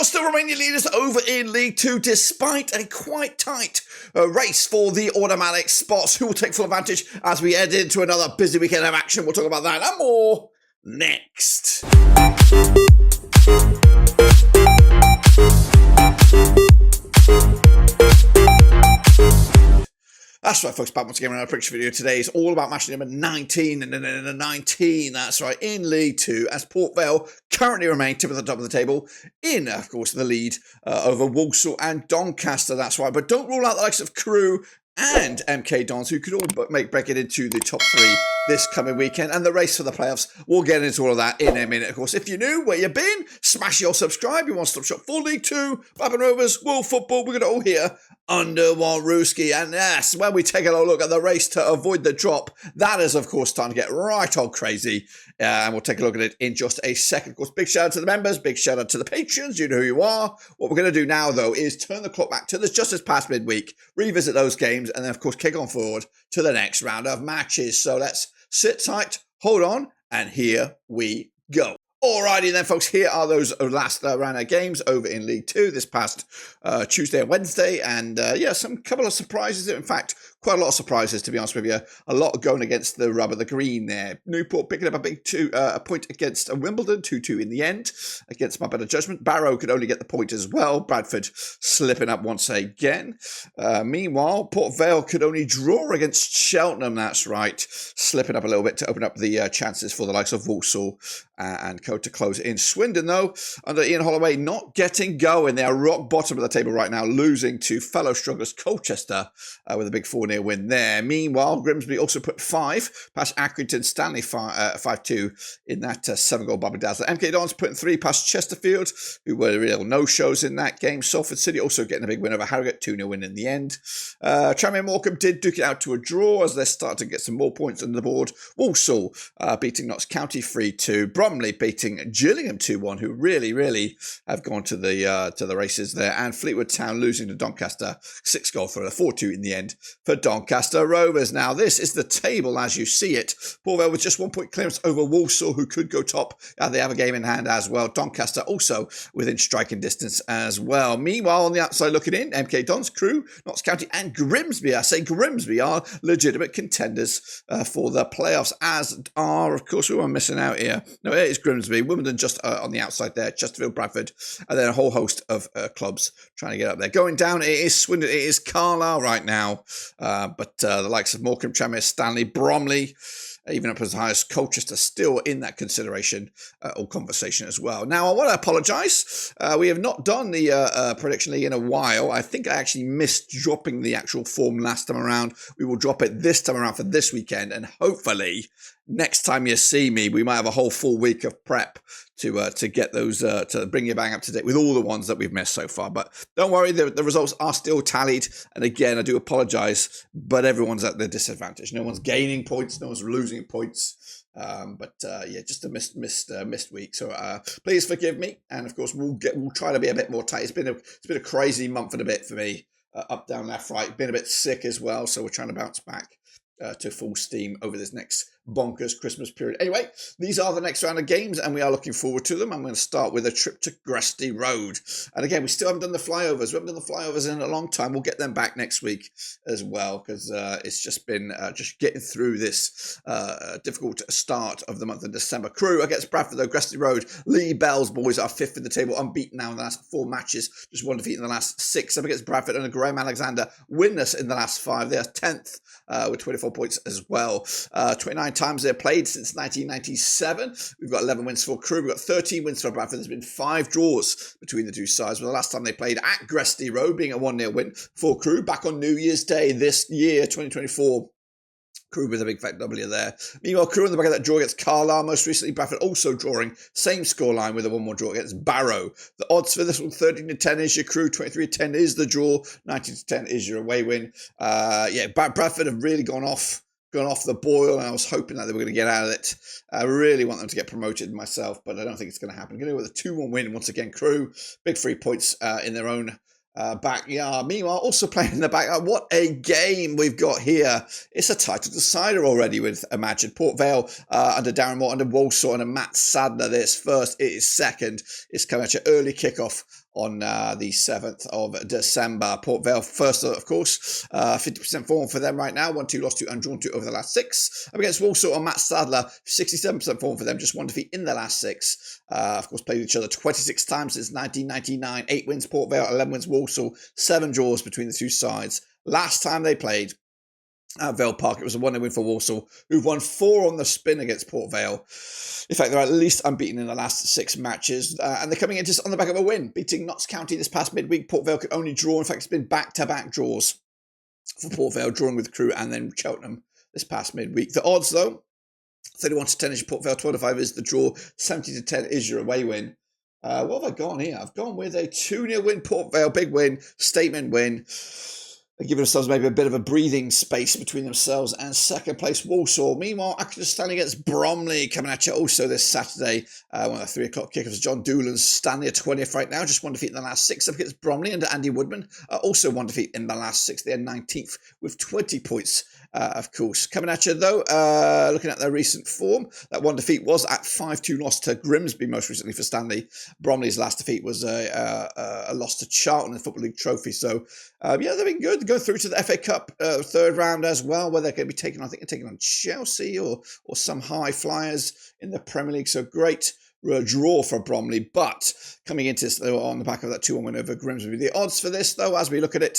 Vale still remaining leaders over in League 2 despite a quite tight race for the automatic spots. Who will take full advantage as we head into another busy weekend of action? We'll talk about that and more next. That's right, folks, back once again with another prediction video. Today is all about match number 19 and 19. That's right, in League 2, as Port Vale currently remain tip of the top of the table in, of course, the lead over Walsall and Doncaster. That's right, but don't rule out the likes of Crewe and MK Dons, who could all break it into the top three this coming weekend, and the race for the playoffs. We'll get into all of that in a minute. Of course, if you're new, where you've been, smash your subscribe. You want to stop shop for League 2, Blackburn Rovers, World Football. We're going to all hear under one Rooski. And yes, when we take a look at the race to avoid the drop, that is, of course, starting to get right on crazy. And we'll take a look at it in just a second. Of course, big shout out to the members, big shout out to the patrons. You know who you are. What we're going to do now, though, is turn the clock back to just this past midweek, revisit those games, and then, of course, kick on forward to the next round of matches. So let's sit tight, hold on, and here we go. Alrighty then, folks, here are those last round of games over in League 2 this past Tuesday and Wednesday. And some couple of surprises. In fact, quite a lot of surprises, to be honest with you. A lot going against the rubber, the green there. Newport picking up a big a point against Wimbledon, 2-2 in the end, against my better judgment. Barrow could only get the point as well. Bradford slipping up once again. Meanwhile, Port Vale could only draw against Cheltenham, that's right, slipping up a little bit to open up the chances for the likes of Walsall and Co to close in. Swindon, though, under Ian Holloway, not getting going. They are rock bottom of the table right now, losing to fellow strugglers Colchester with a big 4-0 win there. Meanwhile, Grimsby also put 5 past Accrington, Stanley 5-2 in that 7-goal Bobby Dazzler. MK Dons putting 3 past Chesterfield, who were real no-shows in that game. Salford City also getting a big win over Harrogate, 2-0 win in the end. Tranmere and Morecambe did duke it out to a draw as they start to get some more points on the board. Walsall beating Notts County 3-2. Bromley beating Gillingham 2-1, who really have gone to the races there. And Fleetwood Town losing to Doncaster, 6-goal thriller, 4-2 in the end for Doncaster Rovers. Now, this is the table as you see it. Port Vale with just 1 point clearance over Walsall, who could go top. They have a game in hand as well. Doncaster also within striking distance as well. Meanwhile, on the outside looking in, MK Dons, Crewe, Notts County and Grimsby. I say Grimsby are legitimate contenders for the playoffs, as are, of course, who am I missing out here? No, it is Grimsby. Wimbledon just on the outside there. Chesterfield, Bradford, and then a whole host of clubs trying to get up there. Going down, it is Swindon, it is Carlisle right now. But the likes of Morecambe, Tranmere, Stanley, Bromley, even up as high as Colchester, still in that consideration or conversation as well. Now, I want to apologise. We have not done the prediction league in a while. I think I actually missed dropping the actual form last time around. We will drop it this time around for this weekend, and hopefully next time you see me, we might have a whole full week of prep to get those, to bring you back up to date with all the ones that we've missed so far. But don't worry, the results are still tallied. And again, I do apologise, but everyone's at their disadvantage. No one's gaining points, no one's losing points. Just a missed week. So please forgive me. And of course, we'll try to be a bit more tight. It's been a crazy month and a bit for me. Up, down, left, right. Been a bit sick as well. So we're trying to bounce back to full steam over this next bonkers Christmas period. Anyway, these are the next round of games and we are looking forward to them. I'm going to start with a trip to Grimsby Road. And again, we still haven't done the flyovers. We haven't done the flyovers in a long time. We'll get them back next week as well, because it's just been just getting through this difficult start of the month of December. Crewe against Bradford, though. Grimsby Road. Lee Bell's boys are 5th in the table, unbeaten now in the last 4 matches. Just 1 defeat in the last 6. Up against Bradford and Graham Alexandra, winless in the last 5. They are 10th with 24 points as well. 29 times they've played since 1997. We've got 11 wins for Crewe. We've got 13 wins for Bradford. There's been 5 draws between the two sides. Well, the last time they played at Grimsby Road being a 1-0 win for Crewe back on New Year's Day this year, 2024. Crewe with a big fat W there. Meanwhile, Crewe on the back of that draw against Carlisle. Most recently, Bradford also drawing. Same scoreline with a 1-1 draw against Barrow. The odds for this one, 13-10 is your Crewe, 23-10 is the draw, 19-10 is your away win. Bradford have really gone off the boil, and I was hoping that they were going to get out of it. I really want them to get promoted myself, but I don't think it's going to happen. I'm going to go with a 2-1 win once again. Crewe, big 3 points in their own backyard. Meanwhile, also playing in the backyard. What a game we've got here. It's a title decider already with Imagine. Port Vale under Darren Moore, under Walsall, and Matt Sadler. This first, it is second. It's coming at your early kickoff on the 7th of December. Port Vale first, of course, 50% form for them right now. 1-2 lost to undrawn 2 over the last 6. Up against Walsall on Matt Sadler, 67% form for them, just 1 defeat in the last 6. Of course, played each other 26 times since 1999. 8 wins Port Vale, 11 wins Walsall, 7 draws between the two sides. Last time they played at Vale Park, it was a 1-0 win for Walsall, who've won 4 on the spin against Port Vale. In fact, they're at least unbeaten in the last 6 matches, and they're coming in just on the back of a win, beating Notts County this past midweek. Port Vale could only draw. In fact, it's been back-to-back draws for Port Vale, drawing with Crewe and then Cheltenham this past midweek. The odds, though, 31 to 10 is your Port Vale, 12 to 5 is the draw, 70 to 10 is your away win. What have I gone here? I've gone with a 2-0 win, Port Vale, big win, statement win. They're giving themselves maybe a bit of a breathing space between themselves and second place Walsall. Meanwhile, Accrington Stanley against Bromley coming at you also this Saturday. One of the 3 o'clock kickoffs. John Doolan's Stanley are 20th right now, just 1 defeat in the last 6. Up against Bromley under Andy Woodman, also 1 defeat in the last 6. They're 19th with 20 points. Of course. Coming at you, though, looking at their recent form, that 1 defeat was at 5-2 loss to Grimsby most recently for Stanley. Bromley's last defeat was a loss to Charlton in the Football League trophy. So, yeah, they've been good. They go through to the FA Cup 3rd round as well, where they're going to be taking, I think they're taking on Chelsea or some high flyers in the Premier League. So great draw for Bromley, but coming into this, they were on the back of that 2-1 win over Grimsby. The odds for this, though, as we look at it,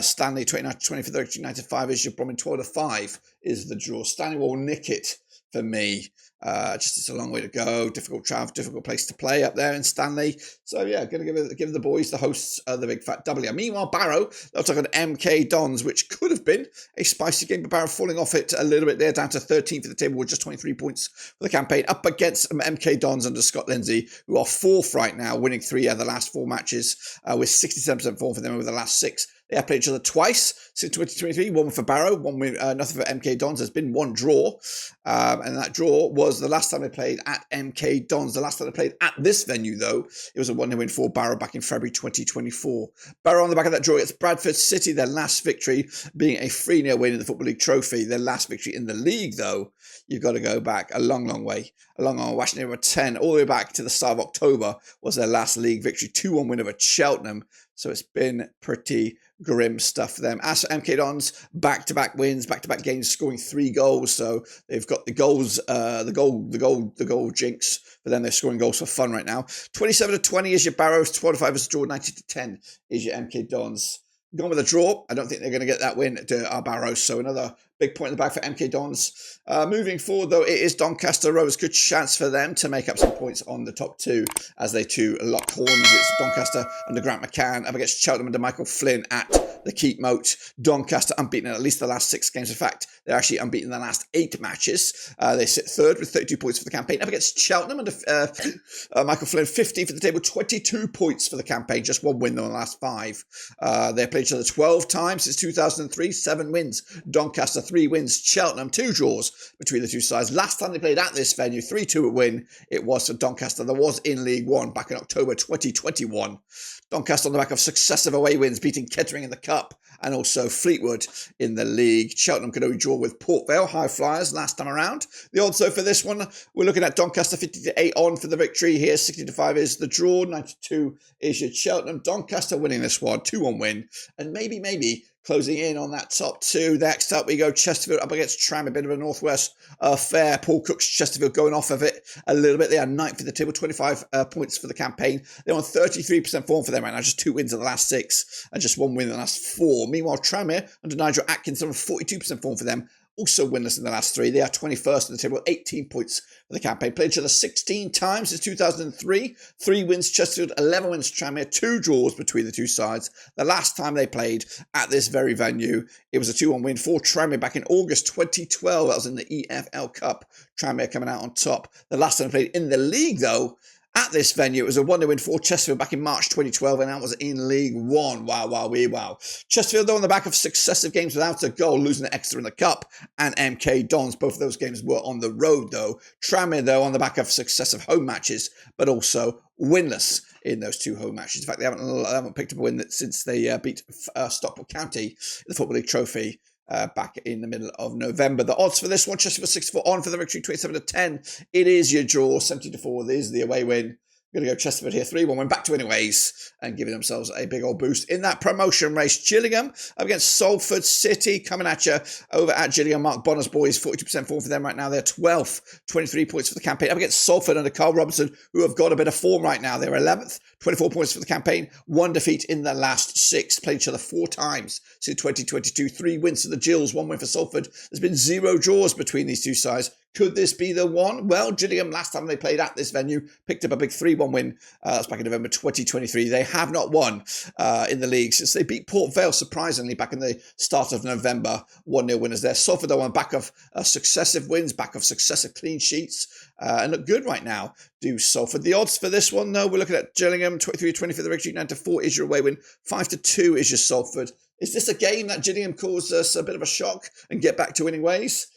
Stanley 29-20 for the United 5 is your Bromley, 12-5 is the draw. Stanley will nick it for me. Just it's a long way to go, difficult travel, difficult place to play up there in Stanley. So yeah, going to give the boys, the hosts, the big fat W. Meanwhile, Barrow, they'll take on MK Dons, which could have been a spicy game, but Barrow falling off it a little bit there, down to 13th for the table with just 23 points for the campaign, up against MK Dons under Scott Lindsay, who are 4th right now, winning 3 of the last 4 matches, with 67% form for them over the last 6. They have played each other twice since 2023. 1 for Barrow, 1 win, nothing for MK Dons. There's been 1 draw, and that draw was the last time they played at MK Dons. The last time they played at this venue, though, it was a 1-0 win for Barrow back in February 2024. Barrow on the back of that draw against Bradford City, their last victory being a 3-0 win in the Football League trophy. Their last victory in the league, though, you've got to go back a long, long way. A long, long way. Number 10, all the way back to the start of October was their last league victory. 2-1 win over Cheltenham. So it's been pretty grim stuff for them. As for MK Dons, back-to-back wins, back-to-back games, scoring 3 goals. So they've got the goals, the goal jinx for them. They're scoring goals for fun right now. 27-20 is your Barrows, 12-5 is the draw, 90-10 is your MK Dons. Gone with a draw. I don't think they're going to get that win to our Barrows. So another big point in the bag for MK Dons. Moving forward, though, it is Doncaster Rovers. Good chance for them to make up some points on the top 2 as they too lock horns. It's Doncaster under Grant McCann up against Cheltenham under Michael Flynn at the Keep Moat. Doncaster unbeaten in at least the last 6 games. In fact, they're actually unbeaten in the last 8 matches. They sit 3rd with 32 points for the campaign. Up against Cheltenham under Michael Flynn, 15th for the table, 22 points for the campaign. Just 1 win in the last 5. They played each other 12 times since 2003, 7 wins. Doncaster 3 wins, Cheltenham 2 draws between the two sides. Last time they played at this venue, 3-2 win, it was for Doncaster. There was in League 1 back in October 2021. Doncaster on the back of successive away wins, beating Kettering in the Cup and also Fleetwood in the league. Cheltenham could only draw with Port Vale, high flyers last time around. The odds, though, for this one, we're looking at Doncaster 50-8 on for the victory here. 60-5 is the draw, 92 is your Cheltenham. Doncaster winning this one, 2-1 win, and maybe closing in on that top 2. Next up we go Chesterfield up against Tranmere, a bit of a Northwest affair. Paul Cook's Chesterfield going off of it a little bit. They are 9th for the table, 25 points for the campaign. They're on 33% form for them right now, just 2 wins in the last 6 and just 1 win in the last 4. Meanwhile, Tranmere under Nigel Atkins on 42% form for them, also winless in the last 3. They are 21st in the table, 18 points for the campaign. Played each other 16 times since 2003. 3 wins Chesterfield, 11 wins Tranmere, 2 draws between the two sides. The last time they played at this very venue, it was a 2-1 win for Tranmere back in August 2012. That was in the EFL Cup. Tranmere coming out on top. The last time they played in the league, though, at this venue, it was a 1-0 win for Chesterfield back in March 2012, and that was in League 1. Wow. Chesterfield, though, on the back of successive games without a goal, losing to Exeter in the Cup, and MK Dons. Both of those games were on the road, though. Tranmere, though, on the back of successive home matches, but also winless in those 2 home matches. In fact, they haven't picked up a win since they beat Stockport County in the Football League Trophy back in the middle of November. The odds for this one, Chesterfield 64 on for the victory, 27-10. It is your draw, 70-4. There's the away win. Going to go Chesterfield here, 3-1, went back to winning ways and giving themselves a big old boost in that promotion race. Gillingham up against Salford City, coming at you over at Gillingham. Mark Bonner's boys, 42% form for them right now. They're 12th, 23 points for the campaign. Up against Salford under Carl Robinson, who have got a bit of form right now. They're 11th, 24 points for the campaign. 1 defeat in the last 6. Played each other 4 times since 2022. 3 wins for the Gills, 1 win for Salford. There's been 0 draws between these two sides. Could this be the one? Well, Gillingham, last time they played at this venue, picked up a big 3-1 win. That's back in November 2023. They have not won in the league since they beat Port Vale, surprisingly, back in the start of November. 1-0 winners there. Salford, though, on back of successive wins, back of successive clean sheets, and look good right now, do Salford. The odds for this one, though, we're looking at Gillingham, 23-20 for the victory, 9-4 is your away win, 5-2 is your Salford. Is this a game that Gillingham caused us a bit of a shock and get back to winning ways?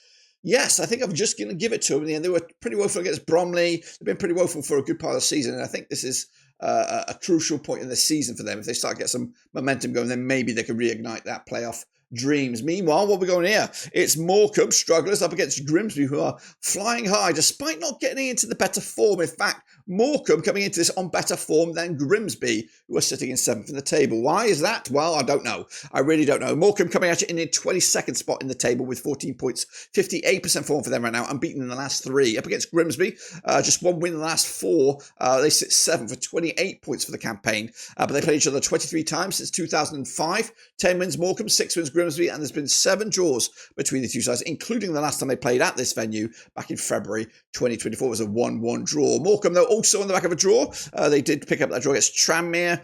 Yes, I think I'm just going to give it to them in the end. They were pretty woeful against Bromley. They've been pretty woeful for a good part of the season. And I think this is a crucial point in the season for them. If they start to get some momentum going, then maybe they can reignite that playoff dreams. Meanwhile, what we're going here, it's Morecambe strugglers up against Grimsby, who are flying high despite not getting into the better form. In fact, Morecambe coming into this on better form than Grimsby, who are sitting in 7th in the table. Why is that? Well, I don't know. I really don't know. Morecambe coming at you in the 22nd spot in the table with 14 points, 58% form for them right now, unbeaten in the last 3. Up against Grimsby, just 1 win in the last 4. They sit 7th for 28 points for the campaign, but they played each other 23 times since 2005. 10 wins Morecambe, 6 wins Grimsby, and there's been 7 draws between the two sides, including the last time they played at this venue back in February 2024. It was a 1-1 draw. Morecambe, though, also on the back of a draw. They did pick up that draw against Tranmere.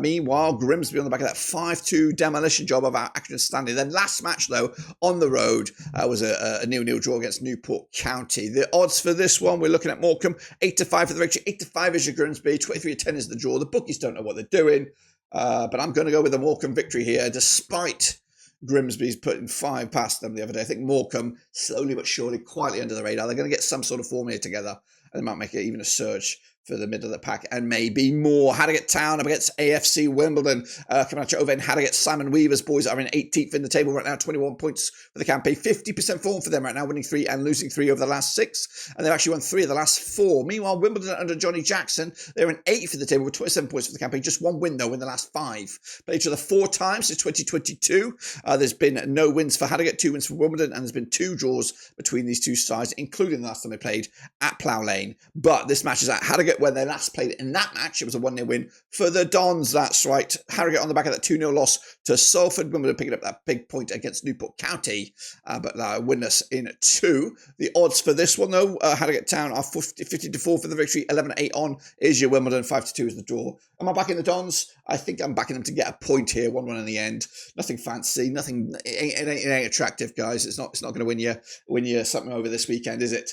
Meanwhile, Grimsby on the back of that 5-2 demolition job of our Accrington Stanley. Their last match, though, on the road was a 0-0 draw against Newport County. The odds for this one, we're looking at Morecambe, 8-5 for the victory, 8-5 is your Grimsby, 23-10 is the draw. The bookies don't know what they're doing, but I'm going to go with the Morecambe victory here, despite Grimsby's putting 5 past them the other day. I think Morecambe, slowly but surely, quietly under the radar, they're going to get some sort of form here together, and they might make it even a surge for the middle of the pack and maybe more. Harrogate Town up against AFC Wimbledon. Coming at you over in Harrogate, Simon Weaver's boys are in 18th in the table right now, 21 points for the campaign, 50% form for them right now, winning 3 and losing 3 over the last 6, and they've actually won 3 of the last 4. Meanwhile, Wimbledon under Johnny Jackson, they're in 8th in the table with 27 points for the campaign, just 1 win though in the last 5. Played each other 4 times since 2022. There's been no wins for Harrogate, 2 wins for Wimbledon, and there's been 2 draws between these two sides, including the last time they played at Plough Lane. But this match is at Harrogate, where they last played in that match. It was a 1-0 win for the Dons, that's right. Harrogate on the back of that 2-0 loss to Salford. Wimbledon picking up that big point against Newport County, but winless in 2. The odds for this one, though, Harrogate Town are 50-4 for the victory, 11-8 on is your Wimbledon, 5-2 is the draw. Am I backing the Dons? I think I'm backing them to get a point here, 1-1 in the end. Nothing fancy, nothing, it ain't attractive, guys. It's not going to win you something over this weekend, is it?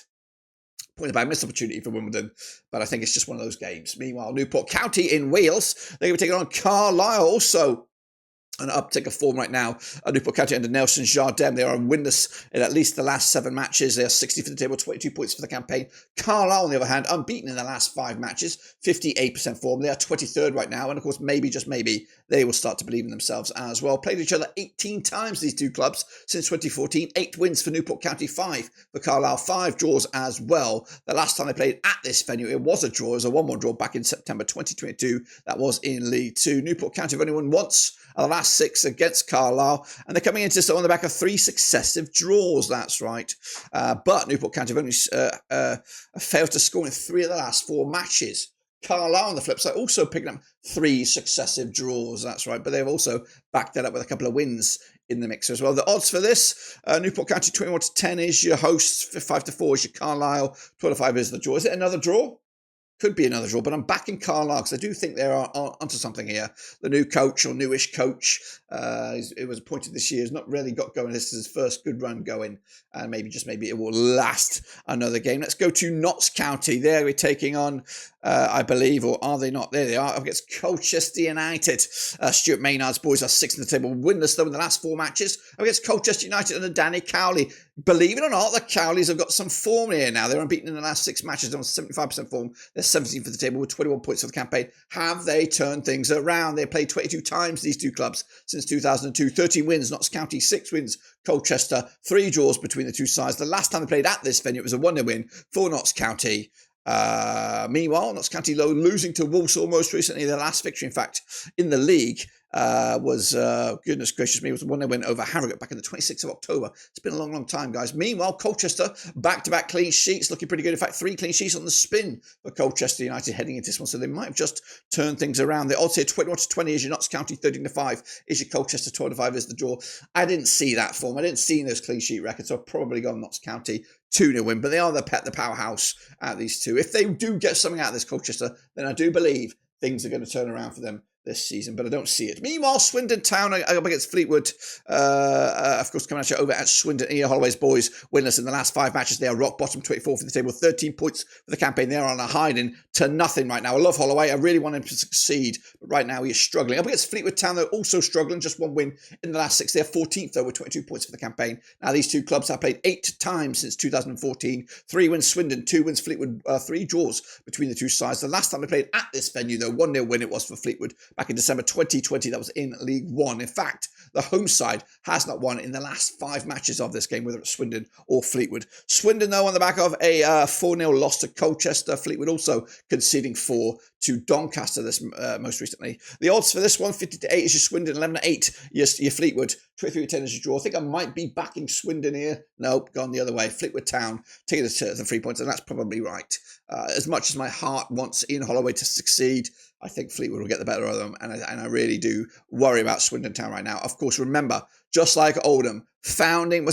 Point about missed opportunity for Wimbledon, but I think it's just one of those games. Meanwhile, Newport County in Wales, they're going to be taking on Carlisle, also an uptick of form right now. Newport County under Nelson Jardem, they are winless in at least the last 7 matches. They are 60 for the table, 22 points for the campaign. Carlisle, on the other hand, unbeaten in the last 5 matches, 58% form. They are 23rd right now, and of course, maybe, just maybe, they will start to believe in themselves as well. Played each other 18 times, these two clubs, since 2014. 8 wins for Newport County, 5 for Carlisle, 5 draws as well. The last time they played at this venue, it was a draw. It was a 1-1 draw back in September 2022. That was in League 2. Newport County have only won once the last 6 against Carlisle, and they're coming into this on the back of 3 successive draws, that's right. But Newport County have only failed to score in 3 of the last 4 matches. Carlisle, on the flip side, also picking up 3 successive draws, that's right, but they've also backed that up with a couple of wins in the mix as well. The odds for this, Newport County 21-10 is your hosts, 5-4 is your Carlisle, 12-5 is the draw. Is it another draw? Could be another draw, but I'm backing Carlisle because I do think they're onto something here. The new coach, or newish coach, it was appointed this year, has not really got going. This is his first good run going, and maybe it will last another game. Let's go to Notts County. There we're taking on, I believe, or are they not? There they are, up against Colchester United. Stuart Maynard's boys are 6th in the table, winless though in the last 4 matches, up against Colchester United under Danny Cowley. Believe it or not, the Cowleys have got some form here now. They're unbeaten in the last 6 matches. They're on 75% form. They're 17th for the table with 21 points for the campaign. Have they turned things around? They played 22 times, these two clubs, since 2002. 13 wins, Notts County, 6 wins, Colchester, 3 draws between the two sides. The last time they played at this venue, it was a 1-0 win for Notts County. Meanwhile, Notts County losing to Walsall most recently. Their last victory, in fact, in the league was, goodness gracious me, was the one they went over Harrogate back in the 26th of October. It's been a long, long time, guys. Meanwhile, Colchester, back-to-back clean sheets, looking pretty good. In fact, 3 clean sheets on the spin for Colchester United heading into this one, so they might have just turned things around. The odds here, 21-20 is your Notts County, 13-5 is your Colchester, 12-5 is the draw. I didn't see that form. I didn't see those clean sheet records, so I've probably gone Notts County 2-0 win, but they are the powerhouse out of these two. If they do get something out of this Colchester, then I do believe things are going to turn around for them this season, but I don't see it. Meanwhile, Swindon Town up against Fleetwood, of course, coming at you over at Swindon. Ian Holloway's boys winless in the last 5 matches. They are rock bottom, 24th for the table, 13 points for the campaign. They are on a hiding to nothing right now. I love Holloway. I really want him to succeed, but right now he is struggling. Up against Fleetwood Town, they're also struggling. Just 1 win in the last 6. They're 14th, though, with 22 points for the campaign. Now, these two clubs have played 8 times since 2014. 3 wins Swindon, 2 wins Fleetwood, 3 draws between the two sides. The last time they played at this venue, though, 1-0 win it was for Fleetwood back in December 2020. That was in League One. In fact, the home side has not won in the last 5 matches of this game, whether it's Swindon or Fleetwood. Swindon, though, on the back of a 4-0 loss to Colchester. Fleetwood also conceding 4 to Doncaster this most recently. The odds for this one, 50-8 is your Swindon, 11-8 your Fleetwood, 23-10 is your draw. I think I might be backing Swindon here. Nope, gone the other way. Fleetwood Town taking the 3 points, and that's probably right. As much as my heart wants Ian Holloway to succeed, I think Fleetwood will get the better of them, and I really do worry about Swindon Town right now. Of course, remember, just like Oldham, founding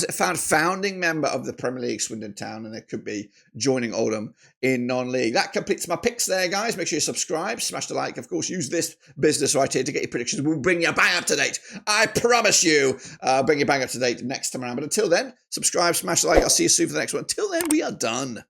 member of the Premier League, Swindon Town, and it could be joining Oldham in non-league. That completes my picks there, guys. Make sure you subscribe, smash the like. Of course, use this business right here to get your predictions. We'll bring you bang up to date. I promise you, bring you bang up to date next time around. But until then, subscribe, smash the like. I'll see you soon for the next one. Until then, we are done.